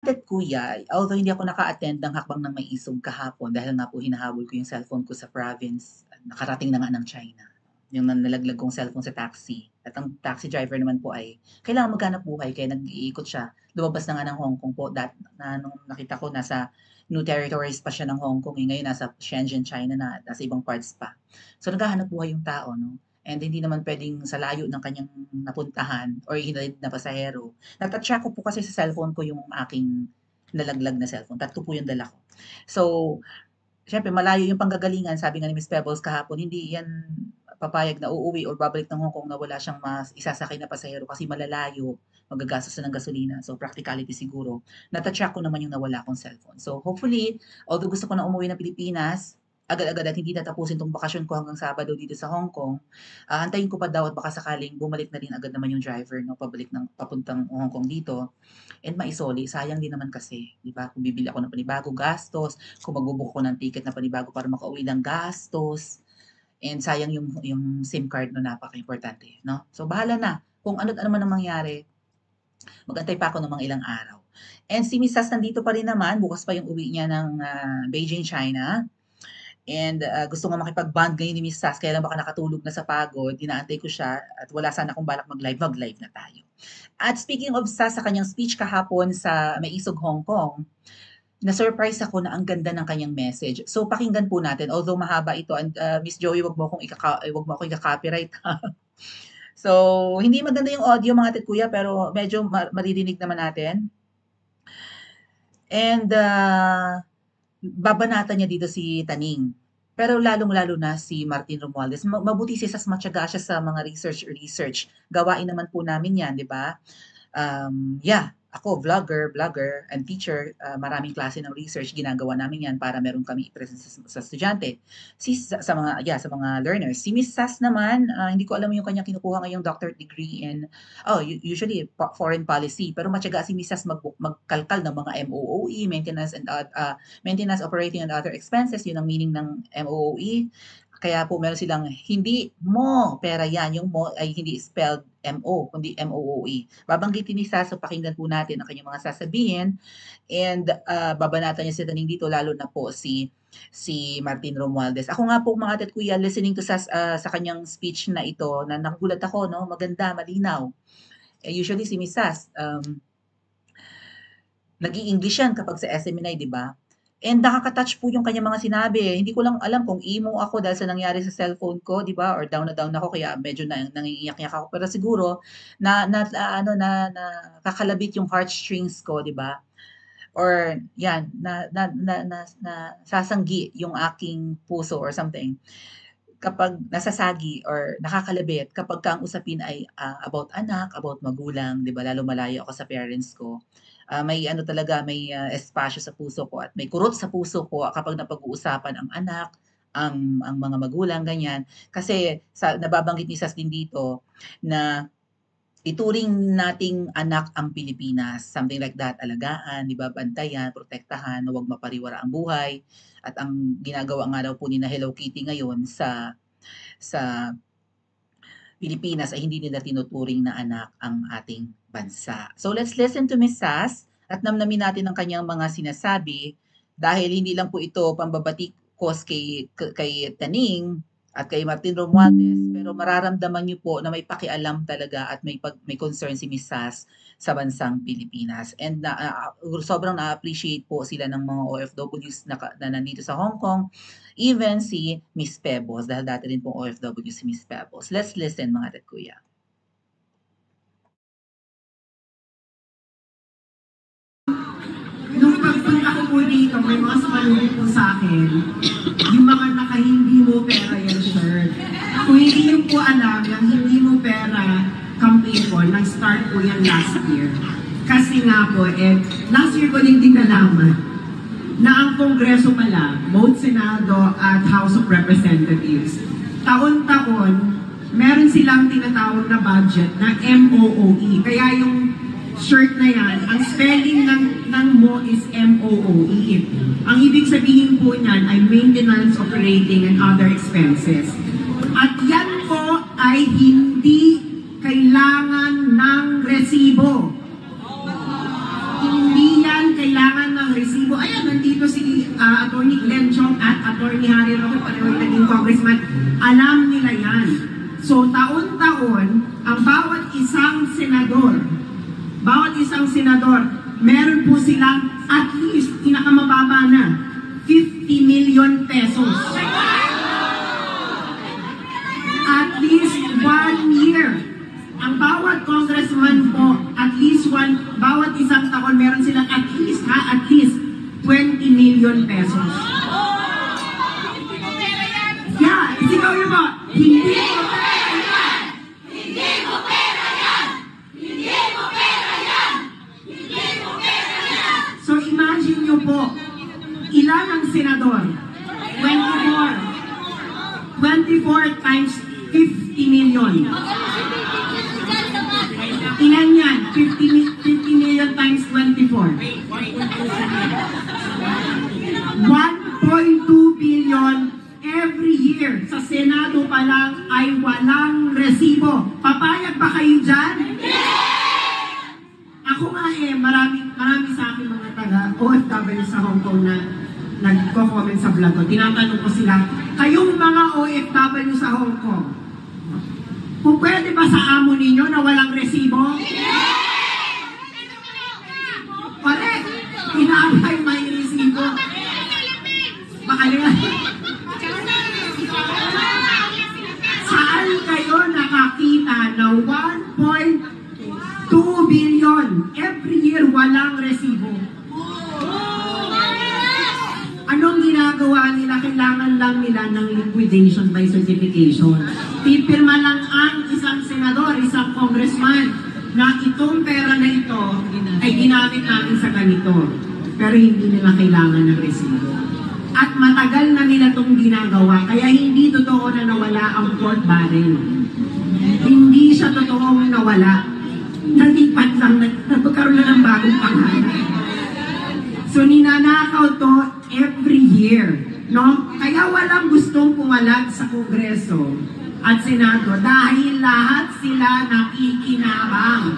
At kuya, although hindi ako naka-attend ng Hakbang ng May Isog kahapon dahil nga po hinahabol ko yung cellphone ko sa province, nakarating na nga ng China. Yung nalaglag kong cellphone sa taxi. At ang taxi driver naman po ay kailangan maghanap buhay kaya nag-iikot siya. Lumabas na nga ng Hong Kong po na nung nakita ko nasa new territories pa siya ng Hong Kong, ngayon nasa Shenzhen, China na, nasa ibang parts pa. So naghahanap buhay yung tao, no? And hindi naman pwedeng sa layo ng kanyang napuntahan or hinalid na pasahero. Nata-track ko po kasi sa cellphone ko yung aking nalaglag na cellphone. Tatlo po yung dala ko. So, siyempre malayo yung panggagalingan. Sabi nga ni Miss Pebbles kahapon, hindi yan papayag na uuwi or babalik ng Hong Kong na wala siyang mas isasakay na pasahero kasi malalayo, magagastos na ng gasolina. So, practicality siguro. Nata-track ko naman yung nawala kong cellphone. So, hopefully, although gusto ko na umuwi ng Pilipinas, agad-agad at hindi tatapusin tong bakasyon ko hanggang Sabado dito sa Hong Kong, antayin ko pa daw at baka sakaling bumalik na rin agad naman yung driver, no, pabalik ng papuntang Hong Kong dito and maisoli. Sayang din naman kasi, di ba? Kung bibili ako ng panibago, gastos. Kung magbubook ako ng ticket na panibago para makauwi ng gastos. And sayang yung SIM card no, napaka-importante, no? So, bahala na. Kung ano't ano man ang mangyari, magantay pa ako ng mga ilang araw. And si Mrs. nandito pa rin naman, bukas pa yung uwi niya ng Beijing, China. And gusto nga makipag-bond ngayon ni Miss Sass, kaya lang baka nakatulog na sa pagod, inaantay ko siya at wala sana akong balak mag-live na tayo. At speaking of Sass, sa kanyang speech kahapon sa May Isog, Hong Kong, na-surprise ako na ang ganda ng kanyang message. So pakinggan po natin, although mahaba ito, and Miss Joey, wag mo akong ika-copyright. So, hindi maganda yung audio mga kuya, pero medyo maririnig naman natin. And babanatan niya dito si Taning. Pero lalong-lalo na si Martin Romualdez. Mabuti siya sa matyaga siya sa mga research. Gawain naman po namin yan, di ba? Yeah, ako, vlogger, and teacher, maraming klase ng research, ginagawa namin yan para meron kami i-present sa estudyante. Sa mga learners. Si Miss Sass naman, hindi ko alam yung kanyang kinukuha ngayong doctorate degree in, usually foreign policy, pero matyaga si Miss Sass magkalkal ng mga MOOE, maintenance, operating and other expenses, yun ang meaning ng MOOE. Kaya po meron silang hindi mo pera yan, yung mo ay hindi spelled MO, kundi MOOE. Babanggitin ni Sass, so pakinggan po natin ang kanyang mga sasabihin and babanatan niya si Taning dito, lalo na po si Martin Romualdez. Ako nga po mga kuya, listening to Sass sa kanyang speech na ito, na nagulat ako, no? Maganda, malinaw. Usually si Miss Sass, nag-i-English yan kapag sa SMNI, di ba? And nakaka-touch po yung kanyang mga sinabi. Hindi ko lang alam kung emo ako dahil sa nangyari sa cellphone ko, 'di ba? Or down na down ako kaya medyo nangiiyak-iyak ako. Pero siguro nakakalabit yung heartstrings ko, 'di ba? Or yan, sasanggi yung aking puso or something. Kapag nasasagi or nakakalabit kapag ang usapin ay about anak, about magulang, 'di ba? Lalo malayo ako sa parents ko. May talaga, may espasyo sa puso ko at may kurot sa puso ko kapag napag-uusapan ang anak, ang mga magulang, ganyan. Kasi nababanggit ni Sas din dito na ituring nating anak ang Pilipinas, something like that, alagaan, di ba, bantayan, protektahan, huwag mapariwara ang buhay. At ang ginagawa nga daw po ni na Hello Kitty ngayon sa Pilipinas ay hindi nila tinuturing na anak ang ating bansa. So let's listen to Ms. Sass at namnamin natin ang kanyang mga sinasabi dahil hindi lang po ito pambabatikos kay Taning at kay Martin Romualdez, pero mararamdaman niyo po na may pakialam talaga at may concern si Ms. Sass sa bansang Pilipinas. And sobrang na-appreciate po sila ng mga OFWs na nandito sa Hong Kong. Even si Miss Pebbles, dahil dati rin pong OFW si Miss Pebbles. Let's listen mga kuya. Nung pagpunta ko po dito, may mga sumalubong po sa akin, yung mga naka-hindi mo pera yung shirt. Kung hindi nyo po alam, yung hindi mo pera campaign po, nag-start po yan last year. Kasi nga po, last year ko din nalaman na ang Kongreso pala, both Senado at House of Representatives, taon-taon, meron silang tinatawag na budget na MOOE. Kaya yung shirt na yan, ang spelling ng mo is MOOE. Ang ibig sabihin po niyan ay maintenance, operating, and other expenses. At yan po ay hindi kailangan ng resibo. Hindi yan ni Harry Roque, pareho naging congressman, alam nila yan. So, taon-taon, ang bawat isang senador, meron po silang at least, pinakamababa na, 50 million pesos. At least 1 year. Ang bawat congressman po, at least bawat isang taon, meron silang at least 20 million pesos. Yeah, isigaw yun po. Hindi mo pera yan! Hindi mo pera yan! Hindi mo pera yan! Hindi mo pera yan! So imagine nyo po, ilan ang senador? 24 times 50 million. Ilan yan? 50 million times 24. 1.2 billion every year. Sa Senado pa lang ay walang resibo. Papayag ba kayo dyan? Ako nga marami sa akin mga taga OFW sa Hong Kong na nagko-comment sa vlog ko. Tinatanong ko sila, kayong mga OFW sa Hong Kong, kung pwede ba sa amo ninyo na walang resibo? Correct! Inaabay may resibo. Baka nila. Saan kayo nakakita na 1.2 billion every year walang resibo? Anong ginagawa nila? Kailangan lang nila ng liquidation by certification. Pipirma lang ang isang senador, isang congressman na itong pera na ito ay ginamit natin sa ganito. Pero hindi nila kailangan ng resibo. At matagal na nila itong ginagawa, kaya hindi totoo na nawala ang pork barrel. Hindi siya totoong nawala. Natipat lang, nagkaroon na ng bagong pangalan. So ninanakaw to every year. No? Kaya walang gustong pumalag sa Kongreso at Senado dahil lahat sila nakikinabang.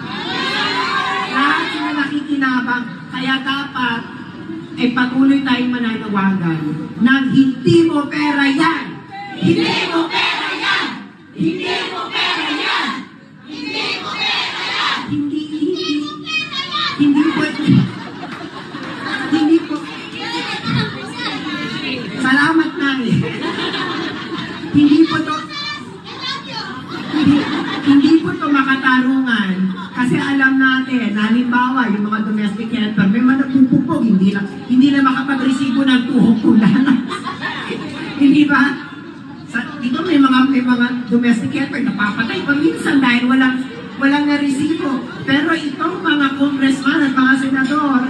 Lahat sila nakikinabang. Kaya dapat ay patuloy tayong mananawagan na hindi mo pera yan! Hindi mo pera yan! Hindi mo pera yan! Hindi mo pera yan! Hindi po. Salamat namin. Hindi po to makatarungan kasi alam natin, halimbawa, yung mga domestic helper, may mga nagpupupog, hindi na makapag-resibo ng tuhok ulan. Hindi ba? Dito may mga domestic helper napapatay paminsan dahil walang na-resibo. Pero itong mga congressman at mga senador,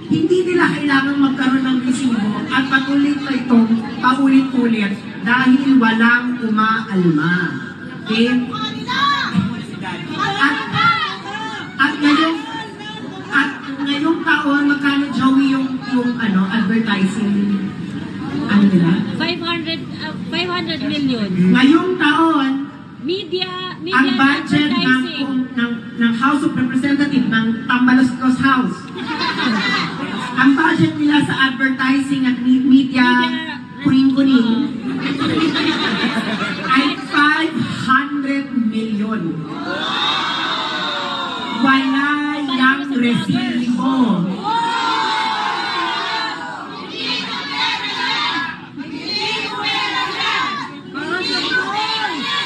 hindi nila kailangan magkaroon ng resibo at patuloy na itong paulit-ulit dahil walang umaalma. Okay? At ngayong taon, magkano, Joey, yung advertising, ano nila? 500 million. Ngayong taon, Media ang budget advertising. ng House of Representatives, ng Tambaloslos House, ang budget nila sa advertising at media kuning-kuning ay 500 million. Wala yang resibo.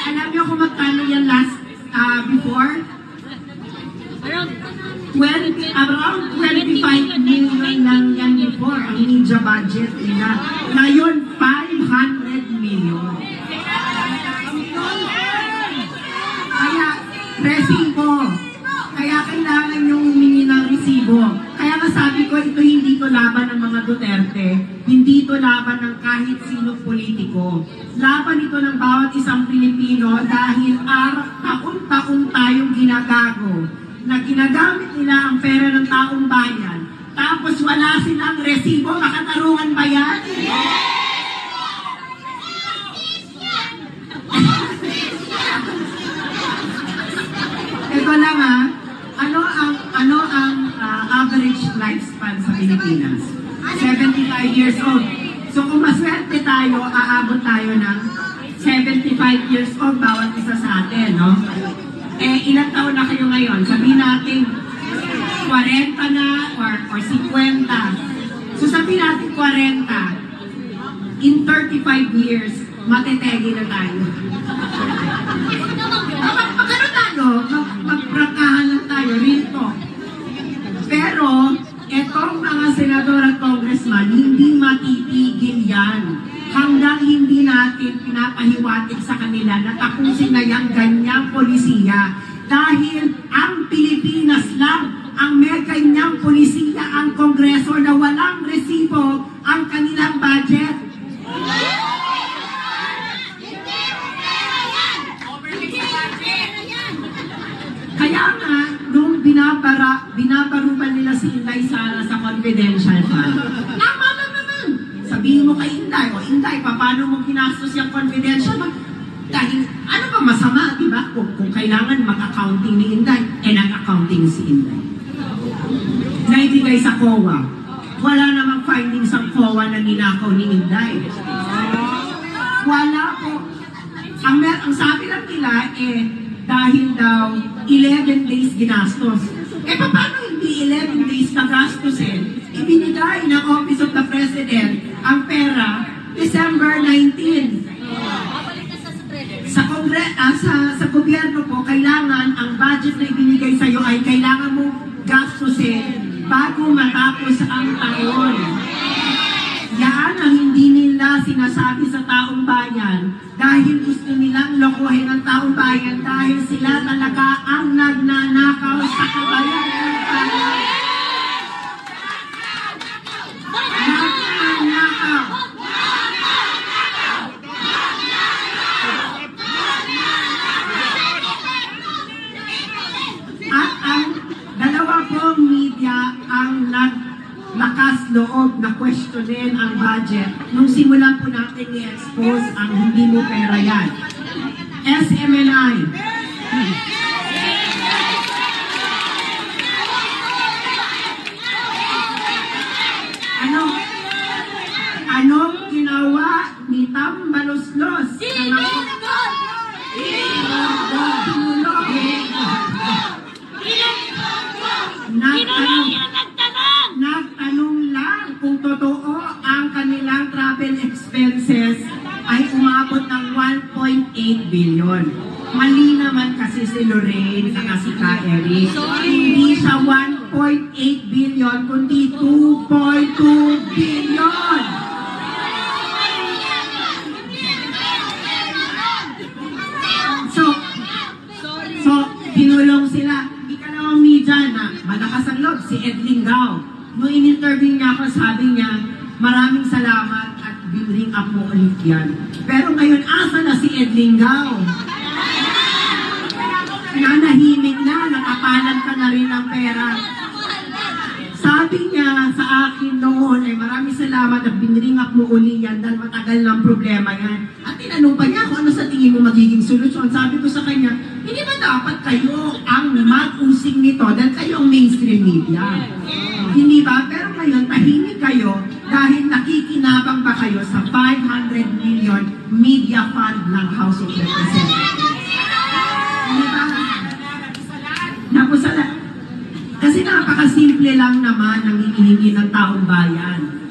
Alam niyo kung magkano yan before? Around 25 million lang yan before ang media budget nila. Ngayon, 500 million. Kaya, resibo. Kaya kailangan yung humingi ng resibo. Kaya nga sabi ko, hindi to laban ng mga Duterte. Hindi to laban ng kahit sinong politiko. Laban ito ng bawat isang Pilipino dahil taon-taon tayong ginagago na ginagamit nila ang pera ng taong bayan. Tapos wala silang resibo. Makatarungan ba yan? Ito lang ano ang average lifespan sa Pilipinas? 75 years old. So kung maswerte tayo, aabot tayo ng 75 years old bawat isa sa atin, no? Eh, ilang taon na kayo ngayon? Sabihin natin, 40 na or 50. So sabihin natin 40. In 35 years, matetegi na tayo. Magkano tayo? Magprakahan lang tayo, rito. Pero, etong mga senador at congressman, hindi matitigil yan. Hanggang hindi natin pinapahiwatig sa kanila na tapusin na yung ganyang polisiya. Dahil ang Pilipinas lang ang may ganyang polisiya, ang Kongreso na walang resibo ang kanilang budget. Kaya nga, nung binabarupan nila si Inday Sara sa confidential fund, tama lang naman. Sabihin mo kay Inday, o Inday, paano mo ginastos yung confidential fund? Dahil, ano ba masama, di ba? Kung kailangan mag-accounting ni Inday, nag-accounting si Inday. Naibigay sa COA. Wala namang findings ang COA na ninakaw ni Inday. Wala po. Ang sabi lang nila, dahil daw 11 days ginastos. Paano hindi 11 days na gastusin? Ibinigay ng Office of the President ang pera December 19. Sa gobyerno po, kailangan ang budget na ibinigay sa iyo ay kailangan mo gastusin bago matapos ang taon. Yan ang hindi nila sinasabi sa taong bayan dahil gusto nilang lokohin ang taong bayan dahil sila talaga ang nagnanakaw sa kabayan ng bayan. Nagnanakaw. At ang dalawa pong media ang lakas loob na questionin ang budget nung simulan po natin i-expose ang hindi mo pera yan. SMNI. Anong ginawa ni Tambaloslos? Nagtanong lang kung totoo ang kanilang travel expenses ay umabot ng 1.8 billion. Mali naman kasi si Lorraine at si Ka Eric. Hindi siya 1.8 billion kundi 2.2 billion. So, pinulong sila. Ikalawang media na malakas ang loob, si Ed Lingao. Nung in-interview niya ako, sabi niya, maraming salamat at building up mo ulit yan. Pero ngayon, asa na si Ed Lingao? Nanahimik na, nakapalan ka na rin ng pera. Sabi niya sa akin noon, ay maraming salamat at binring up mo uli yan dahil matagal ng problema yan. At tinanong pa niya kung ano sa tingin mo magiging solusyon. Sabi ko sa kanya, hindi ba dapat kayo ang mag-using nito dahil kayo ang mainstream media? Hindi ba? Pero ngayon, tahimik kayo dahil nakikinabang ba kayo sa 500 million media fund ng House of Representatives? Hindi ba? Napusalat. Kasi napakasimple lang naman ang hinihingi ng taong bayan.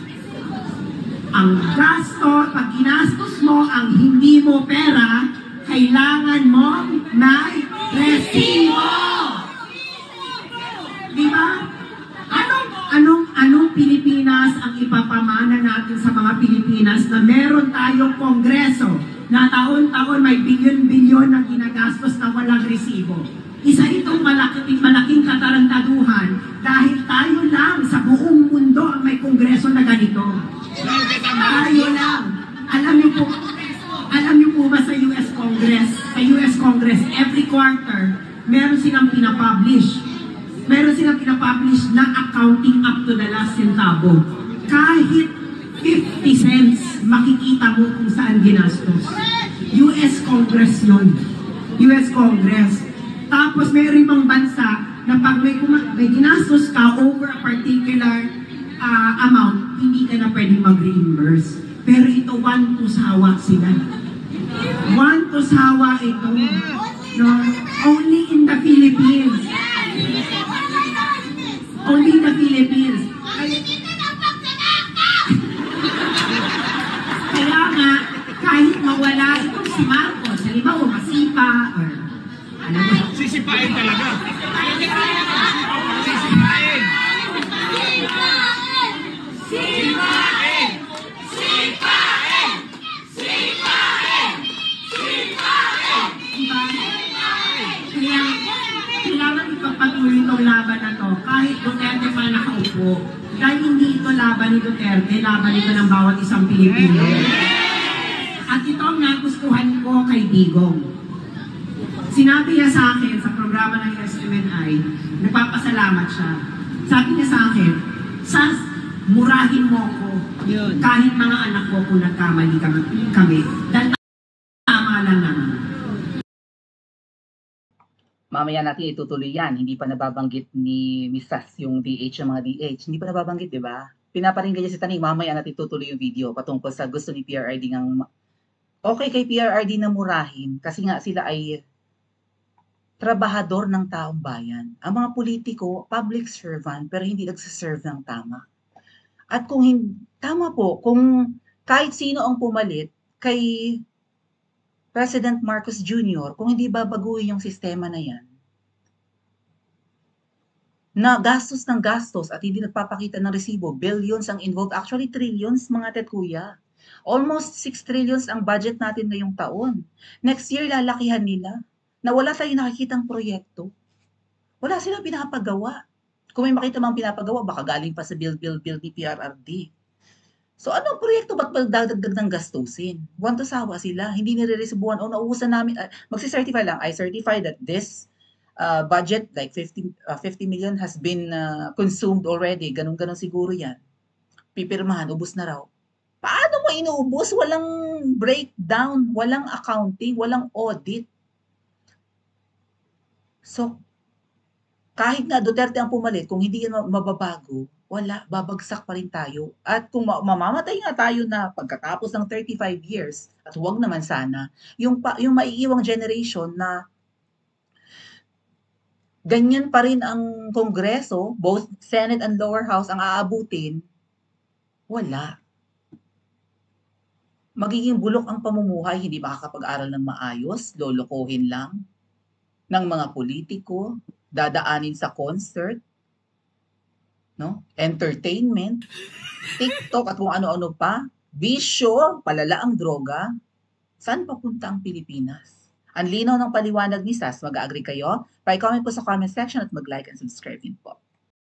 Ang gasto, pag ginastos mo ang hindi mo pera, kailangan mo may resibo. Di ba? Anong Pilipinas ang ipapamana natin sa mga Pilipinas na meron tayong kongreso na taon-taon may bilyon-bilyon na ginagastos na walang resibo? Isa itong malaking katarantaduhan dahil tayo lang sa buong mundo ang may kongreso na ganito. Tayo lang. Alam niyo po ba sa US Congress? Sa US Congress, every quarter, meron silang pinapublish. Meron silang pinapublish na accounting up to the last centavo. Kahit 50 cents, makikita mo kung saan ginastos. US Congress yun. US Congress. Tapos may ibang bansa na pag may ginastos ka over a particular amount, hindi ka na pwedeng mag-reimburse. Pero ito, one to sawa sila. One to sawa ito. No? Only in the Philippines. Only in the Philippines. Kaya nga, kahit mawala itong si Marcos, halimbawa masipa, or ano mo, Sisipain talaga. Sisipain. Sipain! Sipain! Sipain! Sipain! diba? Kaya, kailangan ipagpatuloy itong laban na to, kahit Duterte pa nakaupo. Dahil hindi ito laban ni Duterte, laban ito ng bawat isang Pilipino. At ito ang nagustuhan ko kay Digong. Sinabi niya sa akin sa programa ng SMNI, nagpapasalamat siya. Sabi niya sa akin, Sas, murahin mo ko. Kahit mga anak ko kung nagkamali kami. Dahil tama lang naman. Mamaya natin itutuloy yan. Hindi pa nababanggit ni Miss Sas yung DH ng mga DH. Hindi pa nababanggit, di ba? Pinaparinggan niya si Taning. Mamaya natin itutuloy yung video patungkol sa gusto ni PRRD ng okay kay PRRD na murahin kasi nga sila ay trabahador ng taong bayan. Ang mga politiko, public servant, pero hindi nagsiserve ng tama. At kung tama po, kung kahit sino ang pumalit kay President Marcos Jr., kung hindi babaguhin yung sistema na yan, na gastos ng gastos at hindi nagpapakita ng resibo, billions ang involved, actually trillions mga tetkuya. Almost 6 trillions ang budget natin ngayong taon. Next year, lalakihan nila na wala tayong nakikitang proyekto. Wala silang pinapagawa. Kung may makita mang pinapagawa, baka galing pa sa build ni PRRD. So anong proyekto? Ba't magdadagdag ng gastusin? Buwan to sawa sila. Hindi nire-resibuan o nauusan namin. Magsi-certify lang. I certify that this budget, like 50 million has been consumed already. Ganun-ganun siguro yan. Pipirmahan, ubos na raw. Paano mo inuubos? Walang breakdown, walang accounting, walang audit. So, kahit nga Duterte ang pumalit, kung hindi yan mababago, wala, babagsak pa rin tayo. At kung mamamatay nga tayo na pagkatapos ng 35 years, at huwag naman sana, yung maiiwang generation na ganyan pa rin ang Kongreso, both Senate and lower house, ang aabutin, wala. Magiging bulok ang pamumuhay, hindi makakapag-aral ng maayos, lolokohin lang ng mga politiko, dadaanin sa concert, no? Entertainment, TikTok at kung ano-ano pa, bisyo, palala ang droga. Saan papunta ang Pilipinas? Ang linaw ng paliwanag ni Sas, mag-agree kayo? Pa-comment po sa comment section at mag-like and subscribe din po.